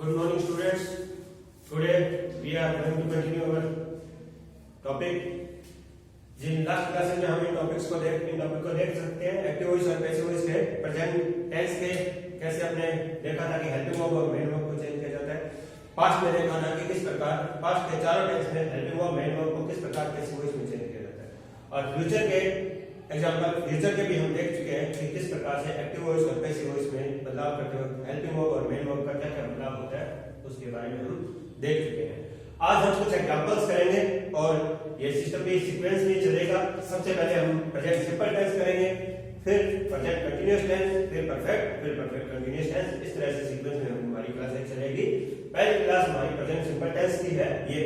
Good morning, students. Today we are going to continue our topic. जिन last classes में हम इन topic को देख सकते हैं। एक्टिव वॉइस और पैसिव वॉइस के प्रेजेंट टेंस के कैसे हमने देखा था कि हेल्पिंग वर्ब और मेन वर्ब को चेंज किया जाता है। पास्ट में देखा था कि किस प्रकार पास्ट के चारों टेंस में हेल्पिंग वर्ब मेन वर्ब को किस प्रकार पैसिव वॉइस में चेंज किया जाता है। और फ्यूचर के एग्जांपल फ्यूचर के भी हम देख चुके हैं कि किस प्रकार से एक्टिव वॉइस और पैसिव वॉइस में बदलाव करते वक्त हेल्पिंग वर्ब और मेन वर्ब का क्या क्या बदलाव होता है उसके बारे में हम देख चुके हैं। आज हम कुछ एग्जांपल्स करेंगे और ये सिस्टम भी सीक्वेंस में चलेगा। सबसे पहले हम प्रेजेंट सिंपल टेंस करेंगे, फिर प्रेजेंट कंटीन्यूअस टेंस, फिर परफेक्ट कंटीन्यूअस टेंस। इस तरह से सीक्वेंस में हमारी क्लास चलेगी। पहली क्लास हमारी प्रेजेंट सिंपल टेंस की है। ये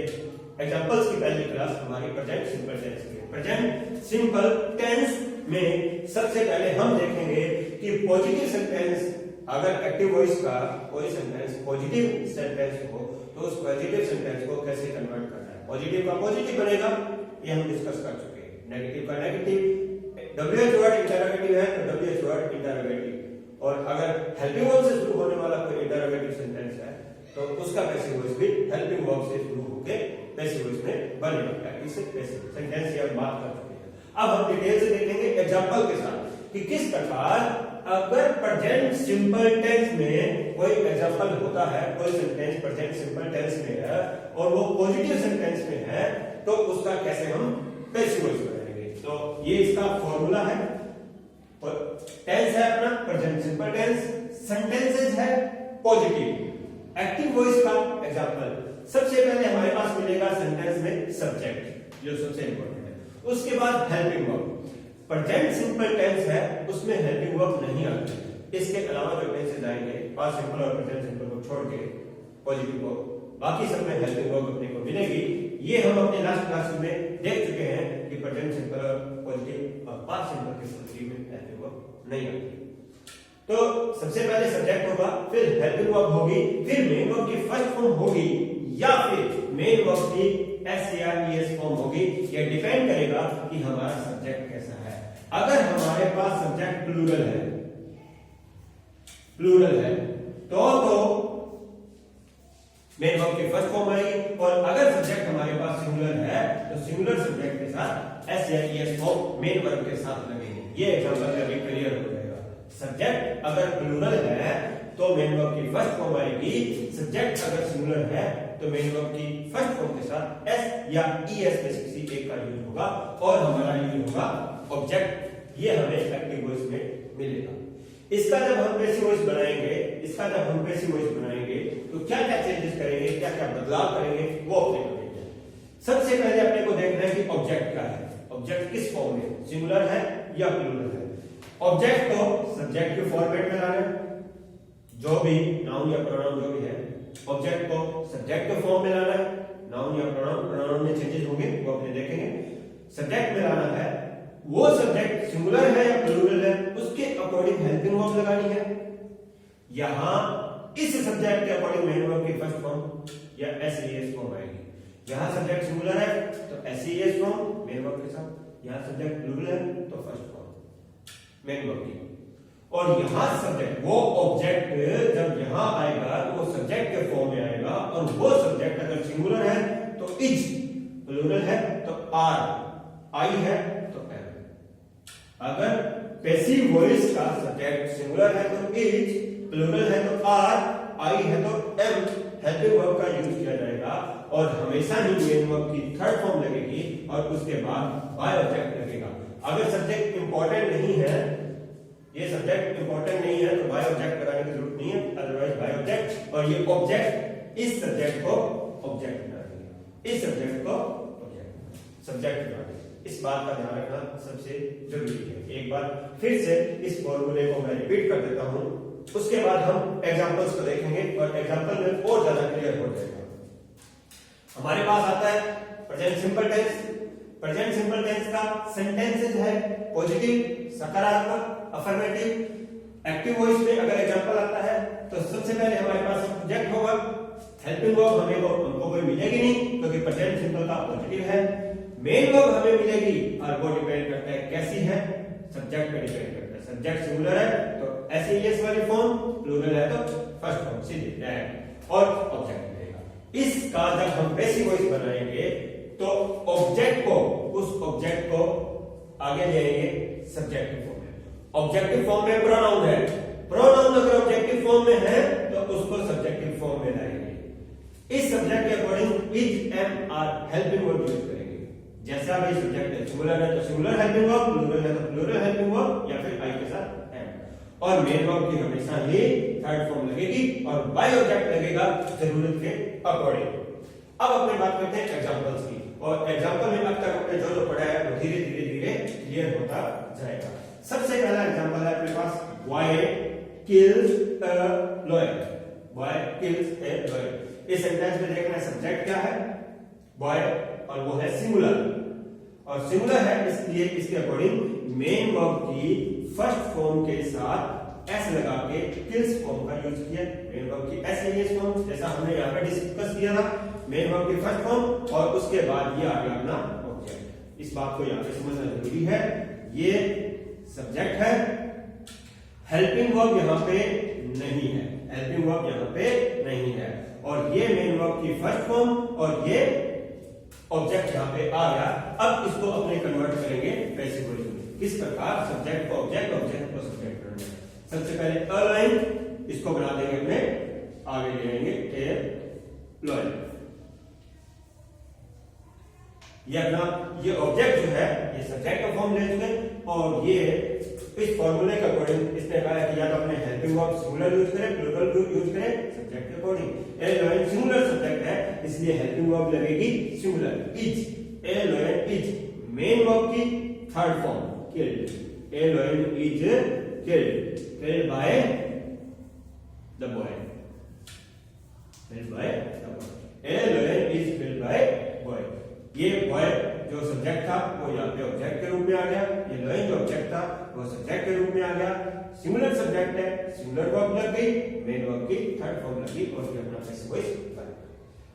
एग्जांपल्स की पहली क्लास हमारी प्रेजेंट सिंपल टेंस की है। प्रेजेंट सिंपल टेंस में सबसे पहले हम देखेंगे कि पॉजिटिव सेंटेंस अगर एक्टिव वॉइस का कोई सेंटेंस पॉजिटिव सेंटेंस हो तो उस पॉजिटिव सेंटेंस को कैसे कन्वर्ट करना है। पॉजिटिव का पॉजिटिव बनेगा, ये हम डिस्कस कर चुके हैं। नेगेटिव का नेगेटिव। WH वर्ड इंटरोगेटिव है तो WH वर्ड इंटरोगेटिव। और अगर हेल्पिंग वर्ब से शुरू होने वाला कोई इंटरोगेटिव सेंटेंस है तो उसका पैसिव वॉइस भी हेल्पिंग वर्ब से शुरू होकर पैसिव वॉइस में बनेगा। इससे पैसिव सेंटेंस ये बात कर चुके हैं। अब हम डिटेल से देखेंगे एग्जांपल के साथ कि किस प्रकार अगर प्रेजेंट सिंपल टेंस में कोई एग्जांपल होता है, कोई सेंटेंस प्रेजेंट सिंपल टेंस में है और वो पॉजिटिव सेंटेंस में है तो उसका कैसे हम पैसिव वॉइस बनाएंगे। तो ये इसका फॉर्मूला है। टेंस है अपना प्रेजेंट सिंपल टेंस, सेंटेंसेस है पॉजिटिव। एक्टिव वॉइस का एग्जांपल सबसे पहले हमारे पास मिलेगा सेंटेंस में सब्जेक्ट, जो सबसे इंपॉर्टेंट है। उसके बाद helping verb. Present simple tense है उसमें हेल्पिंग वर्ब नहीं आती। इसके अलावा जो टेंसेस आएंगे पास्ट सिंपल और प्रेजेंट सिंपल को छोड़ के पॉजिटिव वर्ब, बाकी सब में हेल्पिंग वर्ब अपने को मिलेगी। ये हम अपने लास्ट क्लास में देख चुके हैं कि प्रेजेंट सिंपल और पॉजिटिव और पास्ट सिंपल के पॉजिटिव में हेल्पिंग वर्ब नहीं आती। तो सबसे पहले सब्जेक्ट होगा, फिर हेल्पिंग वर्ब होगी, फिर मेन वर्ब की फर्स्ट फॉर्म होगी या फिर मेन वर्ब की एस या ईएस फॉर्म होगी। ये डिपेंड करेगा कि हमारा सब्जेक्ट कैसा है। अगर हमारे पास सब्जेक्ट प्लूरल है तो मेन वर्ब की फर्स्ट फॉर्म आएगी। और अगर सब्जेक्ट हमारे पास सिंगुलर है तो सिंगुलर सब्जेक्ट के साथ एस या ईएस फॉर्म मेन वर्ब के साथ लगेगी। ये एग्जांपल अभी क्लियर हो जाएगा। सब्जेक्ट अगर प्लूरल है तो मेन वर्ब की फर्स्ट फॉर्म आएगी। सब्जेक्ट अगर सिंगुलर है तो मेन वर्ब की फर्स्ट फॉर्म के साथ एस या ईएस में से किसी एक का यूज होगा और हमारा यूज होगा ऑब्जेक्ट। ये हमें एक्टिव वॉइस में मिलेगा। इसका जब हम पैसिव वॉइस बनाएंगे तो क्या क्या चेंजेस करेंगे, क्या क्या बदलाव करेंगे वो अपने को देखते हैं। सबसे पहले अपने को देखना है कि ऑब्जेक्ट क्या है, ऑब्जेक्ट किस फॉर्म में, सिंगुलर है या प्लूरल है। ऑब्जेक्ट को सब्जेक्ट के फॉर्मेट में लाना है, जो भी नाउन या प्रोनाउन जो भी है ऑब्जेक्ट को सब्जेक्ट के फॉर्म में लाना है। नाउन या प्रोनाउन में चेंजेस होंगे वो अपने देखेंगे। सब्जेक्ट में लाना है, वो सब्जेक्ट सिंगुलर है या प्लूरल है उसके अकॉर्डिंग हेल्पिंग वर्ब लगानी है। यहां इस सब्जेक्ट के अकॉर्डिंग मेन वर्ब की फर्स्ट फॉर्म या एसईएस फॉर्म आएगी। यहां सब्जेक्ट सिंगुलर है तो एसईएस फॉर्म मेन वर्ब के साथ, यहां सब्जेक्ट प्लूरल है तो फर्स्ट फॉर्म मेन वर्ब की। और यहां सब्जेक्ट वो ऑब्जेक्ट जब यहां आएगा तो वो सब्जेक्ट के फॉर्म में आएगा। और वो सब्जेक्ट अगर सिंगुलर है तो इज, प्लूरल है तो आर, आई है तो एम। अगर पैसिव वॉइस का सब्जेक्ट सिंगुलर है तो इज, प्लूरल है तो आर, आई है तो एम, हेल्पिंग वर्ब का यूज किया जाएगा। और हमेशा ही मेन वर्ब की थर्ड फॉर्म लगेगी और उसके बाद बाय ऑब्जेक्ट लगेगा। अगर सब्जेक्ट इंपॉर्टेंट नहीं है, ये सब्जेक्ट इंपॉर्टेंट नहीं है तो बाय ऑब्जेक्ट लगाने की जरूरत नहीं है, अदरवाइज बाय ऑब्जेक्ट। और ये ऑब्जेक्ट इस सब्जेक्ट को ऑब्जेक्ट बना देगा, इस सब्जेक्ट को सब्जेक्ट बना देगा। इस बात का ध्यान रखना सबसे जरूरी है। एक बार फिर से इस फॉर्मूले को मैं रिपीट कर देता हूं, उसके बाद हम एग्जांपल्स को देखेंगे और एग्जांपल में और ज्यादा क्लियर हो जाएगा। हमारे पास आता है present simple tense. Present simple tense का सेंटेंसेस है पॉजिटिव, सकारात्मक, अफर्मेटिव। एक्टिव वॉइस में अगर एग्जांपल आता है तो सबसे पहले हमारे पास सब्जेक्ट होगा। हेल्पिंग वर्ब हमको कोई मिलेगी नहीं क्योंकि प्रेजेंट सिंपल का पॉजिटिव है। मेन वर्ब हमें मिलेगी और वो डिपेंड करता है कैसी है, सब्जेक्ट पे डिपेंड करता है। सब्जेक्ट सिंगुलर है तो एसईएस वाली फॉर्म, प्लूरल है तो फर्स्ट फॉर्म, सीधे डायरेक्ट। और ऑब्जेक्ट लगेगा। इसका जब हम पैसिव वॉइस बनाएंगे तो ऑब्जेक्ट को, उस ऑब्जेक्ट को आगे लेंगे सब्जेक्टिव फॉर्म में। ऑब्जेक्टिव फॉर्म में प्रोनाउन है, प्रोनाउन अगर ऑब्जेक्टिव फॉर्म में है तो उसको सब्जेक्टिव फॉर्म में लाएंगे। इस सब्जेक्ट के according is, am, are helping verb use करेंगे। जैसा भी सब्जेक्ट है, सिंगुलर है तो सिंगुलर हेल्पिंग वर्ब, प्लूरल है तो प्लूरल हेल्पिंग वर्ब, या फिर आई के साथ एम। और मेन वर्ब की हमेशा ही थर्ड फॉर्म लगेगी और बाय ऑब्जेक्ट लगेगा जरूरत के अकॉर्डिंग। अब अपने बात करते हैं एग्जांपल्स की, और एग्जांपल में अब तक हमने जो जो पढ़ा है वो धीरे धीरे धीरे क्लियर होता जाएगा। सबसे पहला एग्जांपल है अपने पास, boy kills a lion. Boy kills a lion. इस सेंटेंस में देखना सब्जेक्ट क्या है, बॉय, और वो है सिंगुलर, और सिंगुलर है इसलिए इसके अकॉर्डिंग मेन वर्ब की फर्स्ट फॉर्म के साथ एस लगा के किल्स फॉर्म का यूज किया। मेन वर्ब की एस फॉर्म, जैसा हमने यहाँ पे डिस्कस किया था, मेन वर्ब की फर्स्ट फॉर्म और उसके बाद ये आ गया अपना ऑब्जेक्ट। इस बात को यहाँ पे समझना जरूरी है। ये सब्जेक्ट है, हेल्पिंग वर्ब यहाँ पे नहीं है, हेल्पिंग वर्ब यहाँ पे नहीं है, और ये मेन वर्ब की फर्स्ट फॉर्म और ये ऑब्जेक्ट यहाँ पे आ गया। अब इसको अपने कन्वर्ट करेंगे पैसिव वॉइस में। किस प्रकार, सब्जेक्ट को ऑब्जेक्ट, ऑब्जेक्ट को सब्जेक्ट करेंगे। सबसे पहले अ लाइन, इसको बना देंगे अपने, आगे ले लेंगे ए लॉयर। ये अपना ये ऑब्जेक्ट जो है ये सब्जेक्ट का फॉर्म ले चुके, और ये इस फॉर्मूले के अकॉर्डिंग इसने कहा है कि या तो अपने हेल्पिंग वर्ब सिंगुलर यूज करें, प्लूरल यूज करें, सब्जेक्ट के according. A lion singular subject है इसलिए हेल्पिंग वर्ब लगेगी singular, is. A lion is main verb की third form, killed. A lion is killed, killed by the boy, killed by the boy. A lion is killed by boy. ये boy जो subject था वो यहाँ पे object के रूप में आ गया, ये लॉयन जो ऑब्जेक्ट था वो सब्जेक्ट के रूप में आ गया। सिंगुलर सब्जेक्ट है, सिंगुलर वर्ब लग गई, मेन वर्ब की थर्ड फॉर्म लगी, और ये अपना पैसिव वॉइस बन गया।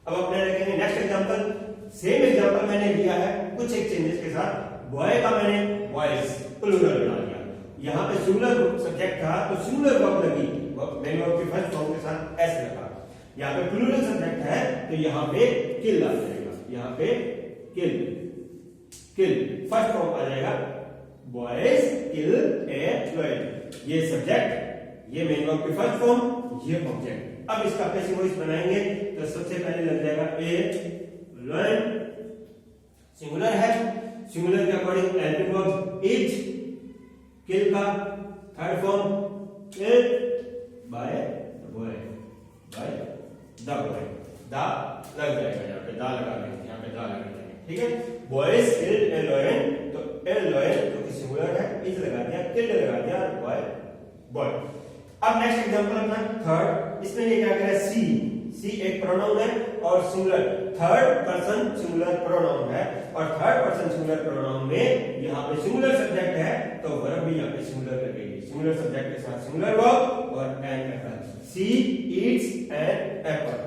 अब अपने देखेंगे नेक्स्ट एग्जांपल। सेम एग्जांपल मैंने लिया है कुछ एक चेंजेस के साथ। बॉय का मैंने बॉयज प्लूरल बना दिया। यहाँ पे सिंगुलर सब्जेक्ट था तो सिंगुलर वर्ब लगी, मेन वर्ब की फर्स्ट फॉर्म के साथ एस लगा। यहाँ पे प्लूरल सब्जेक्ट है तो यहाँ पे किल आ जाएगा, यहाँ पे किल, किल फर्स्ट फॉर्म आ जाएगा, बॉयज किल ए लॉयर। ये सब्जेक्ट, ये मेन वर्ब की फर्स्ट फॉर्म, ये ऑब्जेक्ट। अब इसका पैसिव वॉइस बनाएंगे तो सबसे पहले लग जाएगा ए लॉयर, सिंगुलर है, सिंगुलर के according helping verb is, kill का third form kill by boy, by the boy. The लग जाएगा, यहाँ पे दा लगा देंगे, यहाँ पे दा लगा देंगे, ठीक है। बॉयज किल्ड ए लॉयन, तो ए लॉयन जो कि सिंगुलर है, इज लगा दिया, किल्ड लगा दिया, बॉय बॉय। अब नेक्स्ट एग्जांपल अपना थर्ड, इसमें ये क्या कह रहा है, सी। सी एक प्रोनाउन है और singular, third person singular pronoun है, और थर्ड पर्सन सिंगुलर प्रोनाउन में यहाँ पे सिंगुलर सब्जेक्ट है तो वर्ब भी यहाँ पे सिंगुलर लगेगी। सिंगुलर सब्जेक्ट के साथ सिंगुलर वर्ब और an apple. She eats an apple,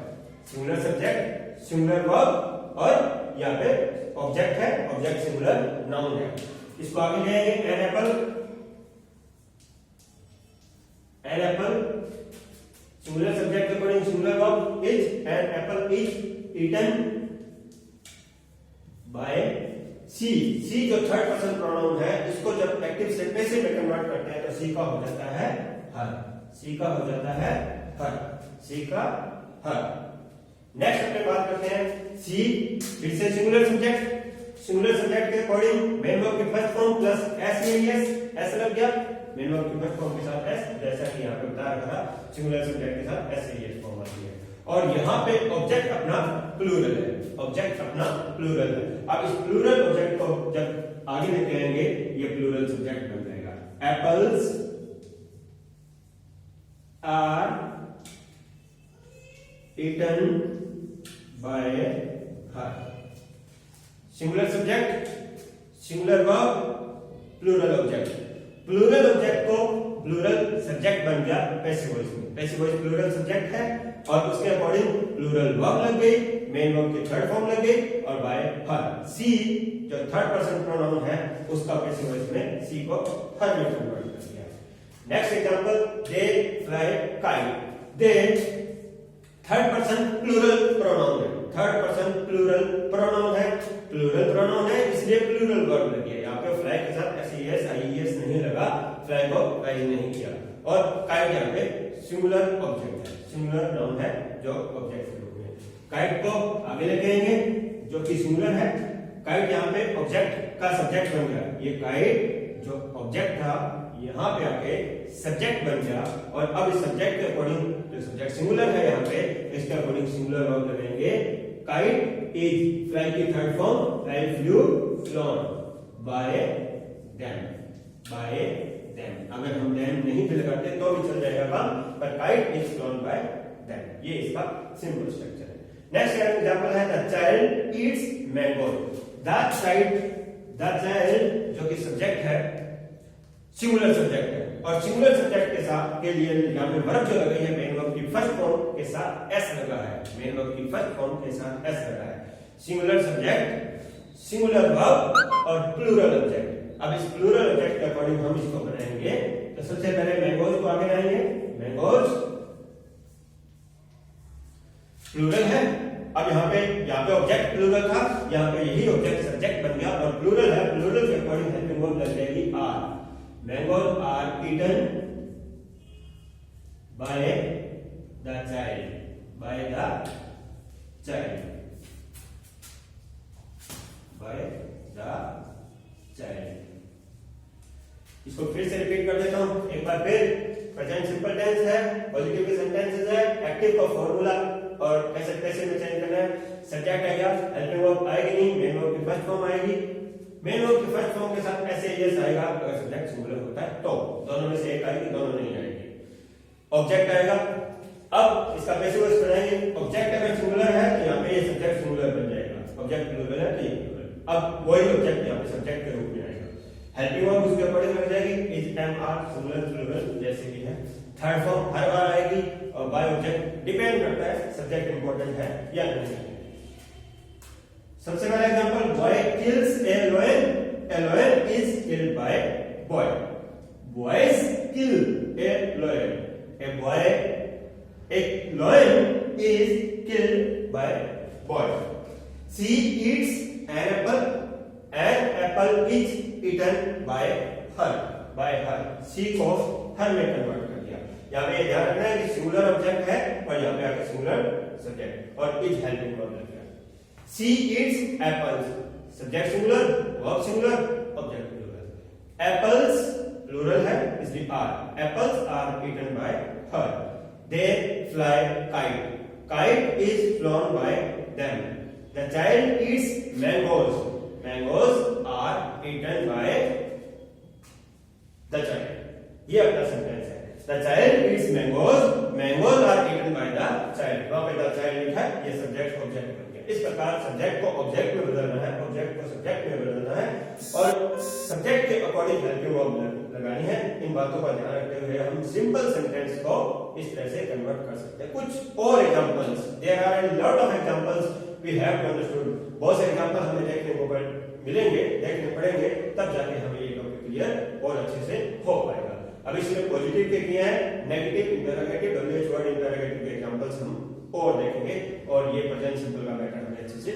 singular subject, singular verb, और यहाँ पे ऑब्जेक्ट है, ऑब्जेक्ट सिंगुलर नाउन है। इसको आगे ले आएंगे, an apple, an apple singular subject के according singular verb is, an apple is eaten by she. She जो थर्ड पर्सन प्रोनाउन है, इसको जब एक्टिव से पैसिव में कन्वर्ट करते हैं तो सी का हो जाता है हर, सी का हो जाता है हर, सी का हर। नेक्स्ट अपने बात करते हैं सी, फिर से सिंगुलर सब्जेक्ट, सिंगुलर सब्जेक्ट के अकॉर्डिंग मेन वर्ब की first form plus S, S लग गया, मेन वर्ब की फर्स्ट फॉर्म के साथ एस, जैसा कि यहाँ पे बताया था सिंगुलर सब्जेक्ट के साथ एस फॉर्म आती है। और यहाँ पे ऑब्जेक्ट अपना प्लूरल है, ऑब्जेक्ट अपना प्लूरल है। अब इस प्लूरल ऑब्जेक्ट को जब आगे लेके आएंगे ये प्लूरल सब्जेक्ट बन जाएगा, apples are eaten by her. Singular subject, singular verb, plural object. Plural object को प्लूरल सब्जेक्ट बन गया पैसिव वॉइस में। पैसिव वॉइस प्लूरल सब्जेक्ट है और उसके अकॉर्डिंग प्लूरल वर्ब लग गई, मेन वर्ब की थर्ड फॉर्म लग गई, और बाय हर। सी जो थर्ड पर्सन प्रोनाउन है उसका पैसिव वॉइस में सी को हर में कन्वर्ट कर दिया। Next example, they fly kite. They third person plural pronoun है, थर्ड पर्सन प्लूरल प्रोनाउन है, प्लूरल प्रोनाउन है इसलिए प्लूरल वर्ब लगी है। यहाँ पे फ्लाई के साथ एस आईएस नहीं लगा, फ्लाई को राइज नहीं किया। और काइट यहाँ पे सिंगुलर ऑब्जेक्ट है, सिंगुलर नाउन है जो ऑब्जेक्ट के रूप में। काइट को आगे लेके आएंगे जो कि सिंगुलर है। काइट यहाँ पे ऑब्जेक्ट का सब्जेक्ट बन गया, ये काइट जो ऑब्जेक्ट था यहाँ पे आके सब्जेक्ट बन गया। और अब इस सब्जेक्ट के अकॉर्डिंग, जो सब्जेक्ट सिंगुलर है यहाँ पे, इसके अकॉर्डिंग सिंगुलर वर्ब लगाएंगे। काइट इज, फ्लाई की third form eye flu phloem by them, bye them. अगर हम देम नहीं भी लगाते तो भी चल जाएगा काम, पर kite is flown by them, ये इसका सिंपल स्ट्रक्चर है। नेक्स्ट एग्जांपल है the child Yeats mango. The child जो कि सब्जेक्ट है, सिंगुलर सब्जेक्ट है, और सिंगुलर सब्जेक्ट के साथ के लिए यहाँ पे वर्ब जो लगी है मेन वर्ब की फर्स्ट फॉर्म के साथ एस लगा है, मेन वर्ब की फर्स्ट फॉर्म के साथ एस लगा है। सिंगुलर सब्जेक्ट, सिंगुलर वर्ब और प्लूरल ऑब्जेक्ट। अब इस प्लूरल ऑब्जेक्ट के अकॉर्डिंग हम इसको बनाएंगे। तो सबसे पहले मैंगोज को आगे लाएंगे, मैंगोज प्लूरल है। अब यहाँ पे ऑब्जेक्ट प्लूरल था, यहाँ पे यही ऑब्जेक्ट सब्जेक्ट बन गया और प्लूरल है, प्लूरल के अकॉर्डिंग हेल्पिंग वर्ब लग जाएगी are. Mangoes are eaten by the child, by the child, by the child। इसको फिर से रिपीट कर देता हूं एक बार फिर। प्रेजेंट सिंपल टेंस है, पॉजिटिव के सेंटेंसेस है, एक्टिव का फॉर्मूला और कैसे कैसे में चेंज करना है। सब्जेक्ट आएगा, हेल्पिंग वर्ब आएगी नहीं, मेन वर्ब की फर्स्ट फॉर्म आएगी। मेन वर्ब की फर्स्ट फॉर्म के साथ ऐसे यस आएगा अगर सब्जेक्ट सिंगुलर होता है तो, दोनों में से एक आएगी, दोनों नहीं आएगी। ऑब्जेक्ट आएगा, अब इसका पैसिव वॉइस बनाएंगे। ऑब्जेक्ट अगर सिंगुलर है तो यहाँ पे ये सब्जेक्ट सिंगुलर बन जाएगा, ऑब्जेक्ट प्लूरल है तो ये प्लूरल। अब वही ऑब्जेक्ट यहाँ पे सब्जेक्ट के रूप में आएगा। हेल्पिंग वर्ब उसके अकॉर्डिंग लग जाएगी, is, am, are, singular plural जैसे भी है। थर्ड फॉर्म हर बार आएगी और बाय ऑब्जेक्ट डिपेंड करता है सब्जेक्ट इंपॉर्टेंट है या नहीं। सबसे पहला example, boy kills a lion, a lion is killed by boy। Boys kill a lion, a boy, a lion is killed by boy। She eats an apple is eaten by her, by her। she को her में convert कर दिया। यहाँ पे ध्यान रखना है कि सिंगुलर ऑब्जेक्ट है और यहाँ पे आके सिंगुलर सब्जेक्ट और इज हेल्पिंग वर्ब लग गया। She eats apples, subject singular, verb singular, object plural. Apples plural है इसलिए are, apples are eaten by her. They fly kite, kite is flown by them. The child eats mangoes, mangoes are eaten by the child. ये अपना sentence है। The child eats mangoes, mangoes are eaten by the child. वहां पे the child लिखा है, ये subject object बन गया। इस प्रकार सब्जेक्ट को ऑब्जेक्ट में बदलना है, ऑब्जेक्ट को सब्जेक्ट में बदलना है और सब्जेक्ट के अकॉर्डिंग हेल्पिंग वर्ब लगानी है। इन बातों का ध्यान रखते हुए हम सिंपल सेंटेंस को इस तरह से कन्वर्ट कर सकते हैं। कुछ और examples, there are a lot of examples we have to understood. बहुत से एग्जांपल हमें देखने को मिलेंगे, देखने पड़ेंगे, तब जाके हमें ये टॉपिक क्लियर और अच्छे से हो पाएगा। अब इसमें पॉजिटिव के किए हैं, negative, interrogative, WH word interrogative के एग्जांपल्स हम और देखेंगे और ये प्रेजेंट सिंपल का मैटर हमें अच्छे से